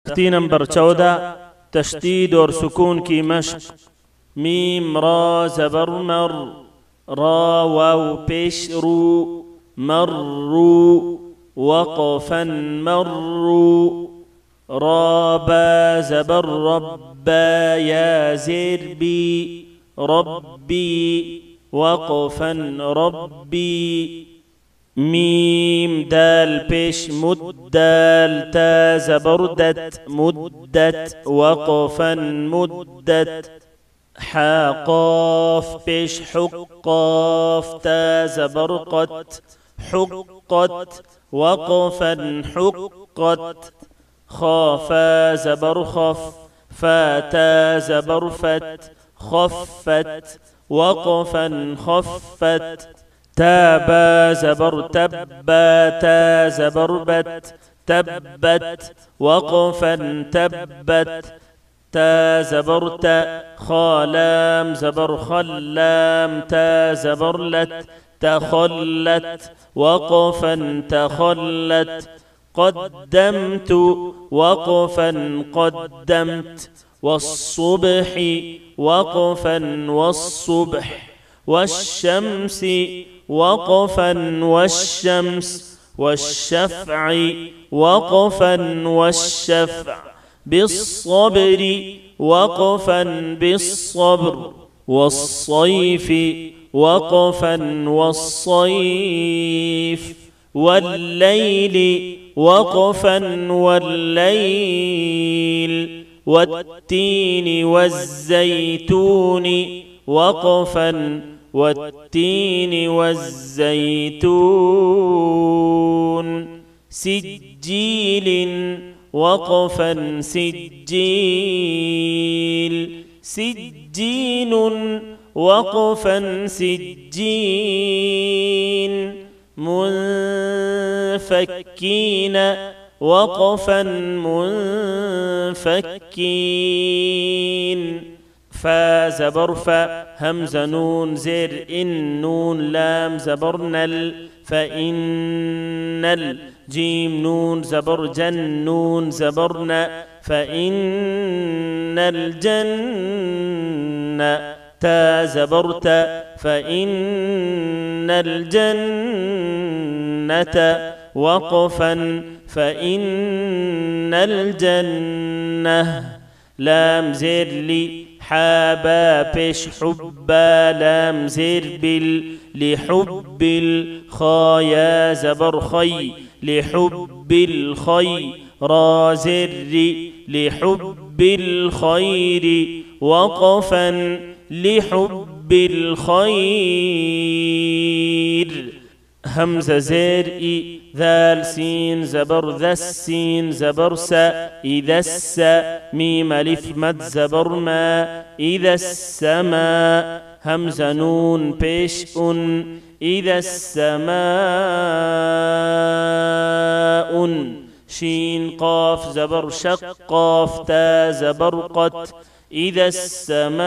سختی نمبر 14 تشدید اور سکون کی مشق. میم را زبر مر، را واو پیش رو، مرو وقفا مرو. را با زبر ربا یا زیر بی، ربی وقفا ربی. میم دال پیش مدال، تا زبردت مدت وقفا مدت. حا قاف پیش حقاف، تا زبرقت حقت وقفا حقت. خافا زبرخف، فاتا زبرفت خفت وقفا خفت. تابا زبرتبا، تا زبربت تبت وقفا تبت. تا زبرت خالام زبرخلام، تا زبرلت تخلت وقفا تخلت. قدمت وقفا قدمت. والصبح وقفا والصبح. والشمس وقفا والشمس. والشفع وقفا والشفع. بالصبر وقفا بالصبر. والصيف وقفا والصيف. والليل وقفا والليل. والتين والزيتون وقفا. والتين والزيتون. سجيل وقفا سجيل. سجين وقفا سجين. منفكين وقفا منفكين. فا زبر فا، همزة نون زر إن، نون لام زبرنل فإن. جيم نون زبر جن، نون زبرنا فإن الجنة. تا زبرت فإن الجنة وقفا فإن الجنة. لام زر لي، حابا بش حبا، لام زر بال لحب الخايا زبر خي لحب الخي. را زر لحب الخير وقفا لحب الخير. همزة زرء ذال سين زبر ذا السين زبر سا إذا السا. ميم ألف مد زبر ما إذا السماء. همزة نون بيش أن إذا السماء. شين قاف زبر شق قاف، تا زبر قت إذا السماء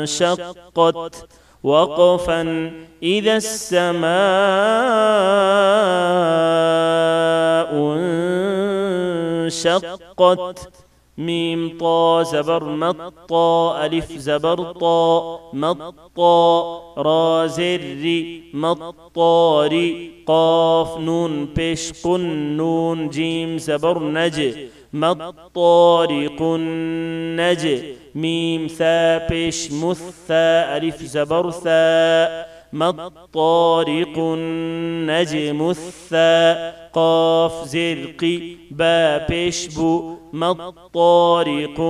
انشقت وقفا. إذا السماء انشقت. ميم طا زبر مطا، ألف زبر طا مطا. را زر مطار. قاف نون بش قن، نون جيم زبر نج مطارق نج. ميم ثا بش مثا، ألف زبر ثا مطارق نجم الثا. قاف زرق با بش بو مطارق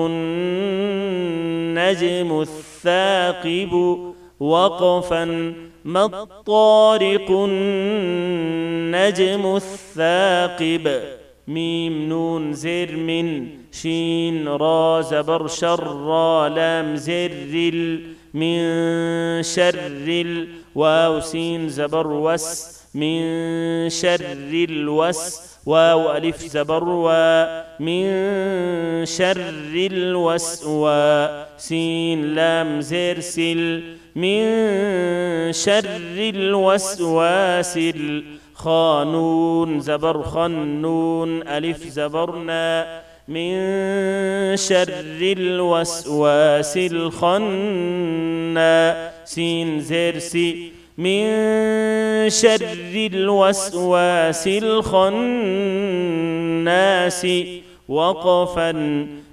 نجم الثاقب وقفا. مطارق نجم الثاقب. ميم نون زر من، شين را زبر شر، لام زر من شر. واو سين زبر وس من شر الوس. واو ألف زبر من شر الوسواس. سين لام زر سل من شر الوسواس خانون زبر خنون ألف زبرنا من شر الوسواس سين زير سي من شر الوسواس الخناس وقفا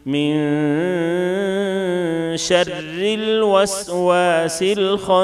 من شر الوسواس الخناس.